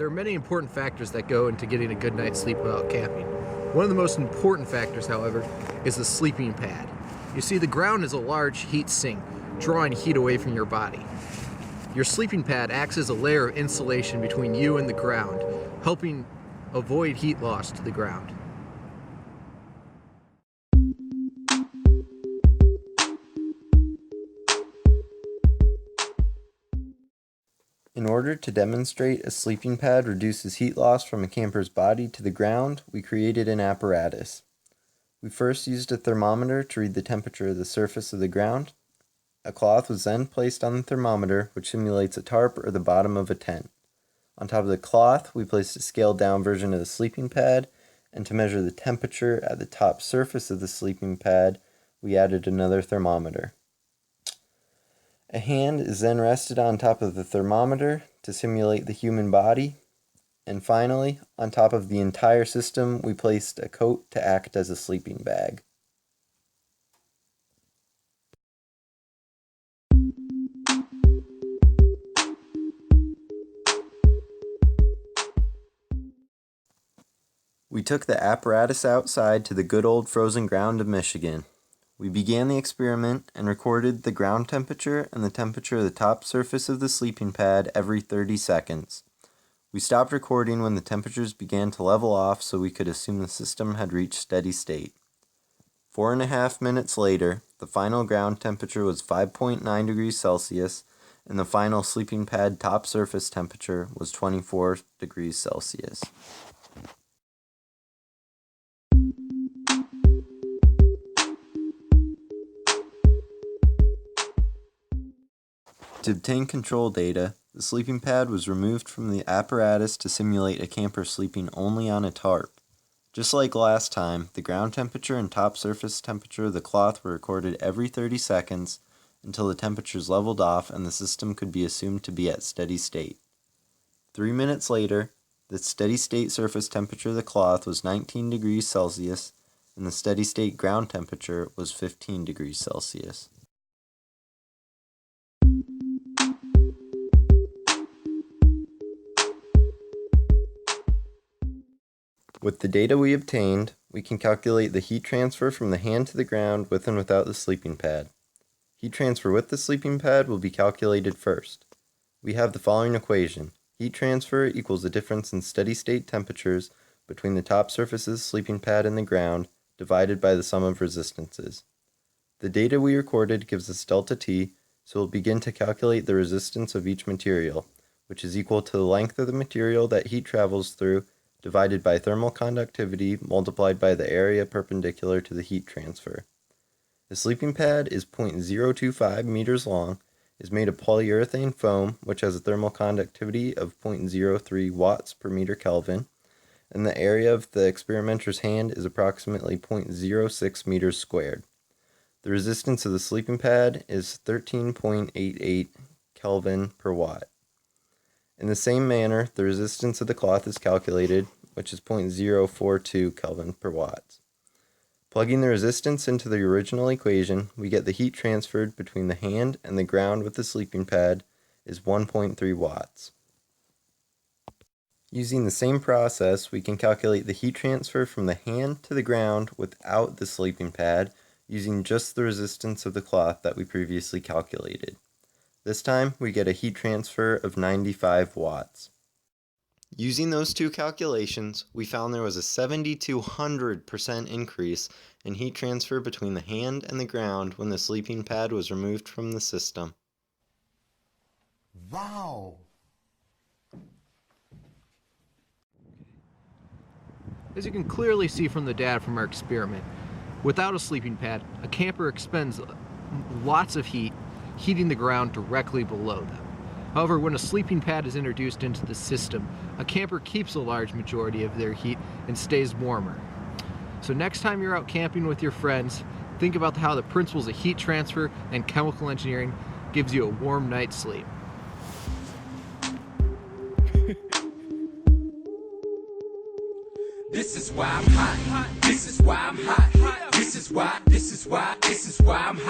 There are many important factors that go into getting a good night's sleep while camping. One of the most important factors, however, is the sleeping pad. You see, the ground is a large heat sink, drawing heat away from your body. Your sleeping pad acts as a layer of insulation between you and the ground, helping avoid heat loss to the ground. In order to demonstrate a sleeping pad reduces heat loss from a camper's body to the ground, we created an apparatus. We first used a thermometer to read the temperature of the surface of the ground. A cloth was then placed on the thermometer, which simulates a tarp or the bottom of a tent. On top of the cloth, we placed a scaled-down version of the sleeping pad, and to measure the temperature at the top surface of the sleeping pad, we added another thermometer. A hand is then rested on top of the thermometer to simulate the human body. And finally, on top of the entire system, we placed a coat to act as a sleeping bag. We took the apparatus outside to the good old frozen ground of Michigan. We began the experiment and recorded the ground temperature and the temperature of the top surface of the sleeping pad every 30 seconds. We stopped recording when the temperatures began to level off so we could assume the system had reached steady state. 4.5 minutes later, the final ground temperature was 5.9 degrees Celsius and the final sleeping pad top surface temperature was 24 degrees Celsius. To obtain control data, the sleeping pad was removed from the apparatus to simulate a camper sleeping only on a tarp. Just like last time, the ground temperature and top surface temperature of the cloth were recorded every 30 seconds until the temperatures leveled off and the system could be assumed to be at steady state. 3 minutes later, the steady state surface temperature of the cloth was 19 degrees Celsius and the steady state ground temperature was 15 degrees Celsius. With the data we obtained, we can calculate the heat transfer from the hand to the ground with and without the sleeping pad. Heat transfer with the sleeping pad will be calculated first. We have the following equation. Heat transfer equals the difference in steady state temperatures between the top surface's sleeping pad and the ground divided by the sum of resistances. The data we recorded gives us delta T, so we'll begin to calculate the resistance of each material, which is equal to the length of the material that heat travels through divided by thermal conductivity multiplied by the area perpendicular to the heat transfer. The sleeping pad is 0.025 meters long, is made of polyurethane foam, which has a thermal conductivity of 0.03 watts per meter Kelvin, and the area of the experimenter's hand is approximately 0.06 meters squared. The resistance of the sleeping pad is 13.88 Kelvin per watt. In the same manner, the resistance of the cloth is calculated, which is 0.042 Kelvin per watt. Plugging the resistance into the original equation, we get the heat transferred between the hand and the ground with the sleeping pad is 1.3 watts. Using the same process, we can calculate the heat transfer from the hand to the ground without the sleeping pad using just the resistance of the cloth that we previously calculated. This time, we get a heat transfer of 95 watts. Using those two calculations, we found there was a 7,200% increase in heat transfer between the hand and the ground when the sleeping pad was removed from the system. Wow! As you can clearly see from the data from our experiment, without a sleeping pad, a camper expends lots of heat, heating the ground directly below them. However, when a sleeping pad is introduced into the system, a camper keeps a large majority of their heat and stays warmer. So next time you're out camping with your friends, think about how the principles of heat transfer and chemical engineering gives you a warm night's sleep. This is why I'm hot. This is why I'm hot. This is why I'm hot.